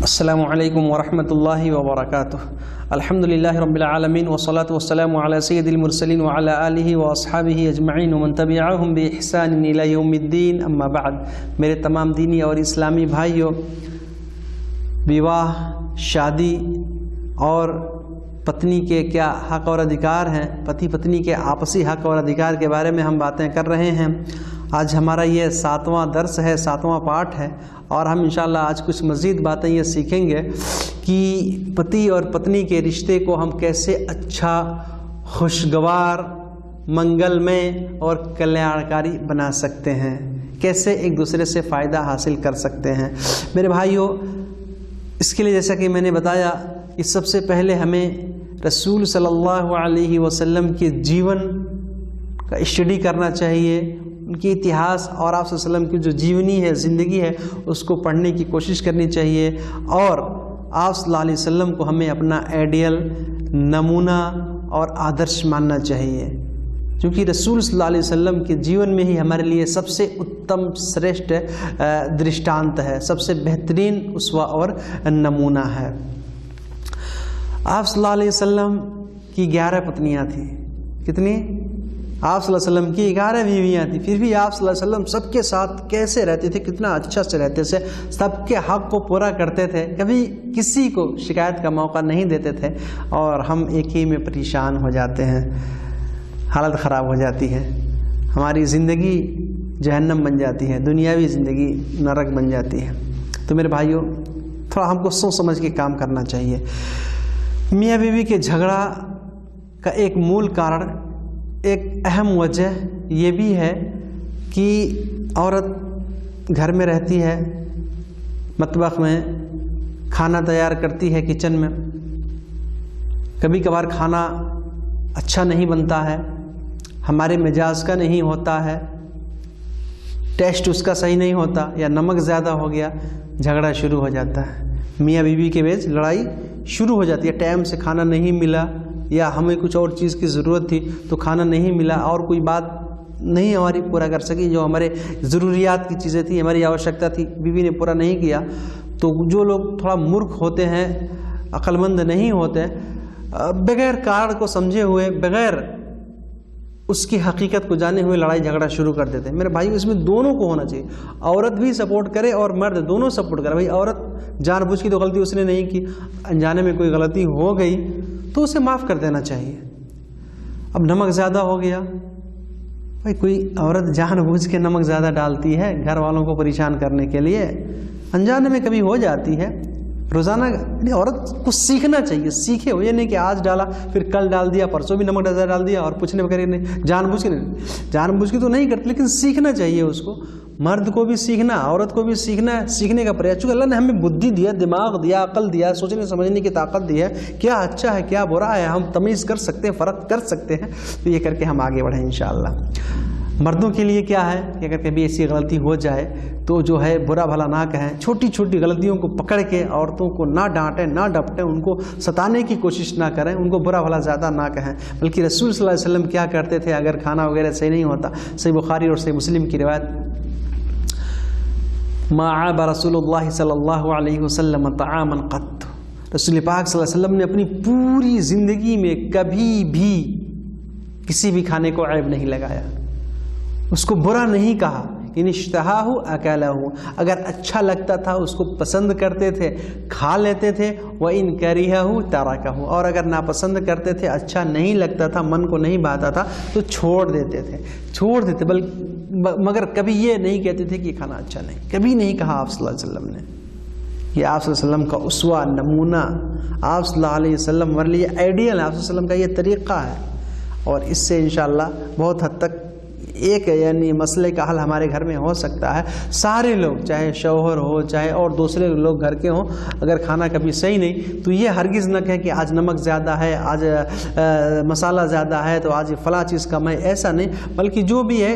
السلام علیکم ورحمۃ اللہ وبرکاتہ۔ الحمدللہ رب العالمین والصلاة والسلام علی سید المرسلین وعلی آلہ واصحابہ اجمعین ومن تبعہم بإحسان الی یوم الدین، اما بعد۔ میرے تمام دینی اور اسلامی بھائیوں، بیواہ، شادی اور پتنی کے کیا حق اور ادھیکار ہیں، پتی پتنی کے آپسی حق اور ادھیکار کے بارے میں ہم باتیں کر رہے ہیں۔ آج ہمارا یہ 7واں درس ہے، 7واں پارٹ ہے، اور ہم انشاءاللہ آج کچھ مزید باتیں یہ سیکھیں گے کہ پتی اور پتنی کے رشتے کو ہم کیسے اچھا، خوشگوار، منگل میں اور کلیانکاری بنا سکتے ہیں، کیسے ایک دوسرے سے فائدہ حاصل کر سکتے ہیں۔ میرے بھائیوں، اس کے لیے جیسا کہ میں نے بتایا کہ سب سے پہلے ہمیں رسول صلی اللہ علیہ وسلم کے جیون کا اسٹڈی کرنا چاہیے، ان کی اتہاس اور آپ صلی اللہ علیہ وسلم کی جو جیونی ہے، زندگی ہے، اس کو پڑھنے کی کوشش کرنی چاہیے، اور آپ صلی اللہ علیہ وسلم کو ہمیں اپنا آئیڈیل، نمونہ اور آدرش ماننا چاہیے، کیونکہ رسول صلی اللہ علیہ وسلم کے جیون میں ہی ہمارے لیے سب سے اتم سریشٹھ درشٹانت ہے، سب سے بہترین اسوہ اور نمونہ ہے۔ آپ صلی اللہ علیہ وسلم کی 11 پتنیاں تھیں۔ کتنی؟ آپ صلی اللہ علیہ وسلم کی 11 بیویاں تھیں، پھر بھی آپ صلی اللہ علیہ وسلم سب کے ساتھ کیسے رہتے تھے، کتنا اچھا سے رہتے تھے، سب کے حق کو پورا کرتے تھے، کبھی کسی کو شکایت کا موقع نہیں دیتے تھے، اور ہم ایک ہی میں پریشان ہو جاتے ہیں، حالت خراب ہو جاتی ہے، ہماری زندگی جہنم بن جاتی ہے، دنیاوی زندگی نرک بن جاتی ہے۔ تو میرے بھائیوں، تھوڑا ہم کو سوچ سمجھ کے کام کرنا چاہیے۔ میاں بیوی کے جھگڑا کا ایک مول کارن، ایک اہم وجہ یہ بھی ہے کہ عورت گھر میں رہتی ہے، مطبخ میں کھانا تیار کرتی ہے، کچن میں کبھی کبھار کھانا اچھا نہیں بنتا ہے، ہمارے مزاج کا نہیں ہوتا ہے، ٹیسٹ اس کا صحیح نہیں ہوتا، یا نمک زیادہ ہو گیا، جھگڑا شروع ہو جاتا ہے، میاں بیوی کے بیچ لڑائی شروع ہو جاتی ہے۔ ٹائم سے کھانا نہیں ملا، یا ہمیں کچھ اور چیز کی ضرورت تھی تو کھانا نہیں ملا، اور کوئی بات نہیں ہماری پورا کر سکی، جو ہمارے ضروریات کی چیزیں تھیں، ہماری آوشکتا تھی، بیوی نے پورا نہیں کیا، تو جو لوگ تھوڑا مورخ ہوتے ہیں، عقل مند نہیں ہوتے، بغیر کارن کو سمجھے ہوئے، بغیر اس کی حقیقت کو جانے ہوئے لڑائی جھگڑا شروع کر دیتے ہیں۔ میرے بھائی، اس میں دونوں کو ہونا چاہیے، عورت بھی سپورٹ کرے اور مرد دونوں سپورٹ کرے۔ بھائی، عورت جان بوجھ کی تو غلطی اس نے نہیں کی، انجانے میں کوئی غلطی ہو گئی تو اسے معاف کر دینا چاہیے۔ اب نمک زیادہ ہو گیا، بھائی کوئی عورت جان بوجھ کے نمک زیادہ ڈالتی ہے گھر والوں کو پریشان کرنے کے لیے، انجانے میں کبھی ہو جاتی ہے، روزانہ عورت کو سیکھنا چاہیے، سیکھے ہو، یہ نہیں کہ آج ڈالا پھر کل ڈال دیا، پرسوں بھی نمک زیادہ ڈال دیا اور پوچھنے وغیرہ نہیں، جان بوجھ کے تو نہیں کرتی، لیکن سیکھنا چاہیے اس کو۔ مرد کو بھی سیکھنا، عورت کو بھی سیکھنا ہے، سیکھنے کا پریاس، چونکہ اللہ نے ہمیں بدھی دیا، دماغ دیا، عقل دیا، سوچنے سمجھنے کی طاقت دی ہے، کیا اچھا ہے کیا برا ہے ہم تمیز کر سکتے ہیں، فرق کر سکتے ہیں، تو یہ کر کے ہم آگے بڑھیں انشاءاللہ۔ مردوں کے لیے کیا ہے کہ اگر کبھی ایسی غلطی ہو جائے تو جو ہے برا بھلا نہ کہیں، چھوٹی چھوٹی غلطیوں کو پکڑ کے عورتوں کو نہ ڈانٹیں، نہ ڈپٹیں، ان کو ستانے کی کوشش نہ کریں، ان کو برا بھلا زیادہ نہ کہیں، بلکہ رسول صلی اللہ علیہ وسلم کیا کرتے تھے اگر کھانا وغیرہ صحیح نہیں ہوتا، صحیح بخاری اور صحیح مسلم کی روایت، ما عاب رسول اللہ صلی اللہ علیہ وسلم طعاما قط، رسول پاک صلی اللہ علیہ وسلم نے اپنی پوری زندگی میں کبھی بھی کسی بھی کھانے کو عیب نہیں لگایا، اس کو برا نہیں کہا، ان اشتہاہ اکلہ، اگر اچھا لگتا تھا اس کو پسند کرتے تھے، کھا لیتے تھے، وَإِن كَرِهَهُ تَرَكَهُ، اور اگر ناپسند کرتے تھے، اچھا نہیں لگتا تھا، من کو نہیں بھاتا تھا تو چھوڑ دیتے، مگر کبھی یہ نہیں کہتے تھے کہ یہ کھانا اچھا نہیں، کبھی نہیں کہا آپ صلی اللہ علیہ وسلم نے۔ یہ آپ صلی اللہ علیہ وسلم کا اسوہ، نمونہ، آپ صلی اللہ علیہ وسلم ہمارے لیے آئیڈیل ہے، آپ صلی اللہ علیہ وسلم کا یہ طریقہ ہے، اور اس سے انشاءاللہ بہت حد تک ایک یعنی مسئلے کا حل ہمارے گھر میں ہو سکتا ہے۔ سارے لوگ، چاہے شوہر ہو چاہے اور دوسرے لوگ گھر کے ہوں، اگر کھانا کبھی صحیح نہیں تو یہ ہرگز نہ کہیں کہ آج نمک زیادہ ہے، آج مسالہ زیادہ ہے تو آج فلاں چیز کم ہے، ایسا نہیں، بلکہ جو بھی ہے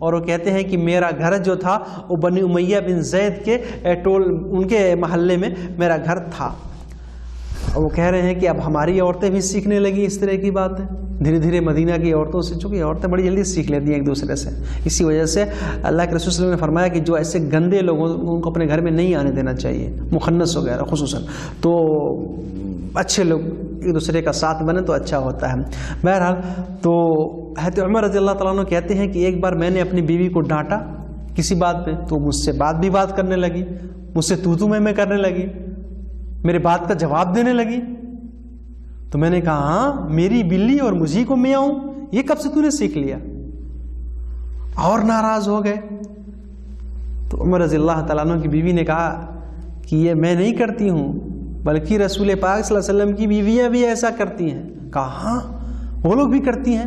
اور وہ کہتے ہیں کہ میرا گھر جو تھا وہ بنی امیہ بن زید کے ان کے محلے میں میرا گھر تھا۔ اور وہ کہہ رہے ہیں کہ اب ہماری عورتیں بھی سیکھنے لگی اس طرح کی باتیں دھیرے دھیرے مدینہ کی عورتوں سے، چونکہ عورتیں بڑی جلدی سیکھ لیتی ہیں ایک دوسرے سے۔ اسی وجہ سے اللہ کے رسول صلی اللہ علیہ وسلم نے فرمایا کہ جو ایسے گندے لوگوں ان کو اپنے گھر میں نہیں آنے دینا چاہیے، مخنث وغیرہ خصوصاً، تو اچھے لوگ ایک دوسرے کا ساتھ بنے تو اچھا ہوتا ہے۔ بہرحال تو حضرت عمر رضی اللہ تعالیٰ عنہ کہتے ہیں کہ ایک بار میں نے اپنی بیوی کو ڈانٹا کسی بات پہ، تو مجھ سے بات کرنے لگی، مجھ سے تو میں کرنے لگی، میرے بات کا جواب دینے لگی۔ تو میں نے کہا ہاں میری بلی اور مجھے کو میں آؤں، یہ کب سے تو نے سیکھ لیا؟ اور ناراض ہو گئے۔ تو عمر رضی اللہ تعالیٰ عنہ کی بیوی نے کہا کہ یہ میں نہیں کرتی ہوں بلکہ رسول پاک صلی اللہ علیہ وسلم کی بیویاں بھی ایسا کرتی ہیں۔ کہا ہاں وہ لوگ بھی کرتی ہیں۔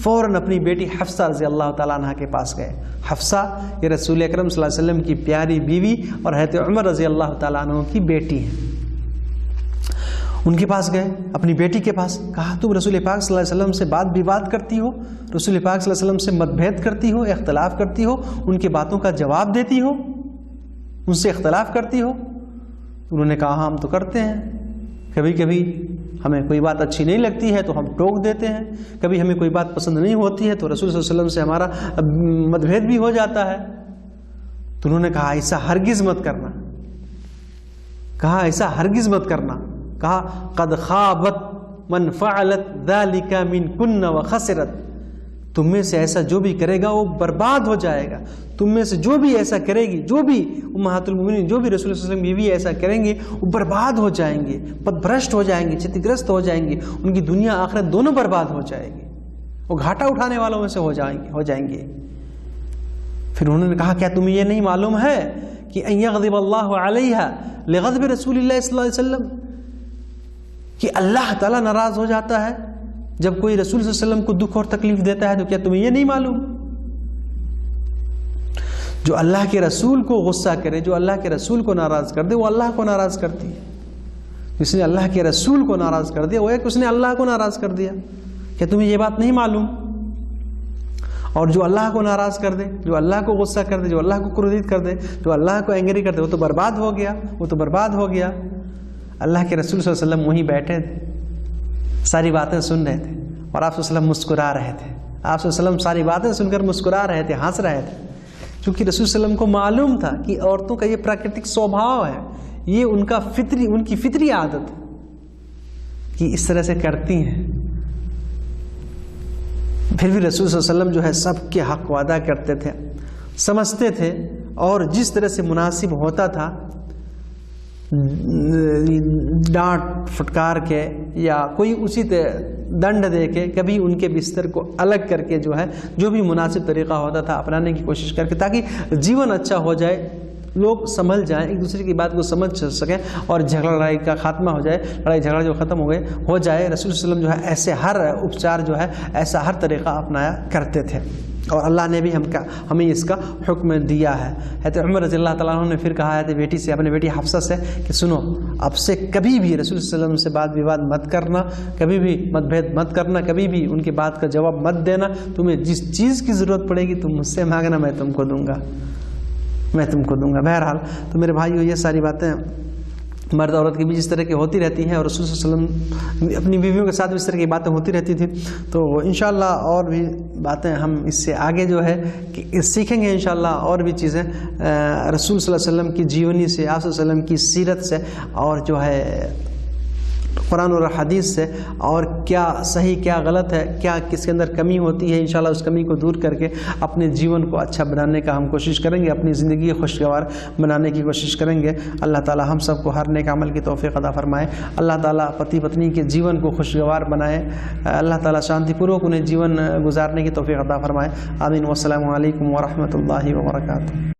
فوراً اپنی بیٹی حفصہ رضی اللہ تعالیٰ عنہ کے پاس گئے۔ حفصہ یہ رسول اکرم صلی اللہ علیہ وسلم کی پیاری بیوی اور حضرت عمر رضی اللہ تعالیٰ عنہ کی بیٹی ہیں۔ ان کے پاس گئے، اپنی بیٹی کے پاس، کہا تم رسول پاک صلی اللہ علیہ وسلم سے بات کرتی ہو، رسول پاک صلی اللہ علیہ وسلم سے متبھید کرتی ہو، اختلاف کرتی ہو، ان کی باتوں کا جواب دیتی ہو، ان سے اختلاف کرتی ہو؟ انہوں نے کہا ہاں ہم تو کرتے ہیں، کبھی کبھی ہمیں کوئی بات اچھی نہیں لگتی ہے تو ہم ٹوک دیتے ہیں، کبھی ہمیں کوئی بات پسند نہیں ہوتی ہے تو رسول صلی اللہ علیہ وسلم سے ہمارا متبھید بھی ہو جاتا ہے۔ تو انہوں نے کہا ایسا ہرگز مت کرنا، کہا ایسا ہرگز مت کرنا، کہا قد خابت من فعلت ذلك منکن وخسرت، تم میں سے ایسا جو بھی کرے گا وہ برباد ہو جائے گا، تم میں سے جو بھی ایسا کرے گی، جو بھی امہات المومنین جو بھی رسول صلی اللہ علیہ وسلم بیوی ایسا کریں گے وہ برباد ہو جائیں گے، پدبھرشٹ ہو جائیں گے، چتگرست ہو جائیں گے، ان کی دنیا آخرت دونوں برباد ہو جائے گی، وہ گھاٹا اٹھانے والوں میں سے ہو جائیں گے۔ پھر انہوں نے کہا کیا تمہیں یہ نہیں معلوم ہے کہ ان یغضب اللہ علیہا لغضب رسول اللہ صلی اللہ علیہ وسلم، کہ اللہ تعالیٰ ناراض ہو جاتا ہے جب کوئی رسول صلی اللہ علیہ وسلم کو دکھ اور تکلیف دیتا ہے؟ تو کیا تمہیں یہ نہیں معلوم؟ جو اللہ کے رسول کو غصہ کرے، جو اللہ کے رسول کو ناراض کر دے، وہ اللہ کو ناراض کرتی ہے۔ جس نے اللہ کے رسول کو ناراض کر دیا وہ ایک اس نے اللہ کو ناراض کر دیا۔ کیا تمہیں یہ بات نہیں معلوم؟ اور جو اللہ کو ناراض کر دے، جو اللہ کو غصہ کر دے، جو اللہ کو کرودت کر دے، جو اللہ کو اینگری کر دے، وہ تو برباد ہو گیا، وہ تو برباد ہو گیا۔ اللہ کے رسول صلی اللہ علیہ وسلم وہیں بیٹھے تھے، ساری باتیں سن رہے تھے، اور آپ صلی اللہ علیہ وسلم مسکرا رہے تھے۔ آپ صلی اللہ علیہ وسلم ساری باتیں سن کر مسکرا رہے تھے، ہنس رہے تھے، کیونکہ رسول صلی اللہ علیہ وسلم کو معلوم تھا کہ عورتوں کا یہ پراکرتک سوبھاؤ ہے، یہ ان کی فطری عادت ہے کہ اس طرح سے کرتی ہیں۔ پھر بھی رسول صلی اللہ علیہ وسلم جو ہے سب کے حق وعدہ کرتے تھے، سمجھتے تھے، اور جس طرح سے مناسب ہوتا تھا ڈانٹ پھٹکار کے یا کوئی اچت دنڈ دے کے، کبھی ان کے بستر کو الگ کر کے جو ہے جو بھی مناسب طریقہ ہوتا تھا اپنانے کی کوشش کر کے، تاکہ جیون اچھا ہو جائے، لوگ سنبھل جائیں، ایک دوسرے کی بات کو سمجھ سکیں، اور جھگڑا لڑائی کا خاتمہ ہو جائے، لڑائی جھگڑا جو ختم ہو جائے۔ رسول صلی اللہ علیہ وسلم جو ہے ایسے ہر اپچار جو ہے ایسا ہر طریقہ اپنایا کرتے تھے، اور اللہ نے بھی ہمیں اس کا حکم دیا ہے۔ حضرت عمر رضی اللہ تعالیٰ عنہ نے پھر کہا ہے بیٹی سے، اپنے بیٹی حفصہ سے کہ سنو، اب سے کبھی بھی رسول صلی اللہ علیہ وسلم سے بات وواد مت کرنا، کبھی بھی متبھید مت کرنا، کبھی بھی ان کی بات کا جواب مت دینا، تمہیں جس چیز کی ضرورت پڑے گی تم مجھ سے مانگنا، میں تم کو دوں گا، میں تم کو دوں گا۔ بہرحال تو میرے بھائیو، یہ ساری باتیں مرد عورت کی بھی جس طرح کی ہوتی رہتی ہیں، اور رسول صلی اللہ علیہ وسلم اپنی بیویوں کے ساتھ بھی اس طرح کی باتیں ہوتی رہتی تھی۔ تو انشاءاللہ اور بھی باتیں ہم اس سے آگے جو ہے کہ سیکھیں گے انشاءاللہ، اور بھی چیزیں رسول صلی اللہ علیہ وسلم کی جیونی سے، آپ صلی اللہ علیہ وسلم کی سیرت سے، اور جو ہے قرآن اور حدیث سے، اور کیا صحیح کیا غلط ہے، کیا کس کے اندر کمی ہوتی ہے، انشاءاللہ اس کمی کو دور کر کے اپنے جیون کو اچھا بنانے کا ہم کوشش کریں گے، اپنی زندگی خوشگوار بنانے کی کوشش کریں گے۔ اللہ تعالی ہم سب کو ہر نیک عمل کی توفیق عطا فرمائے۔ اللہ تعالی پتی پتنی کے جیون کو خوشگوار بنائے۔ اللہ تعالی شانتی پوروک انہیں جیون گزارنے کی توفیق عطا فرمائے۔ آمین۔ والسلام علیکم ورحمۃ اللہ وبرکاتہ۔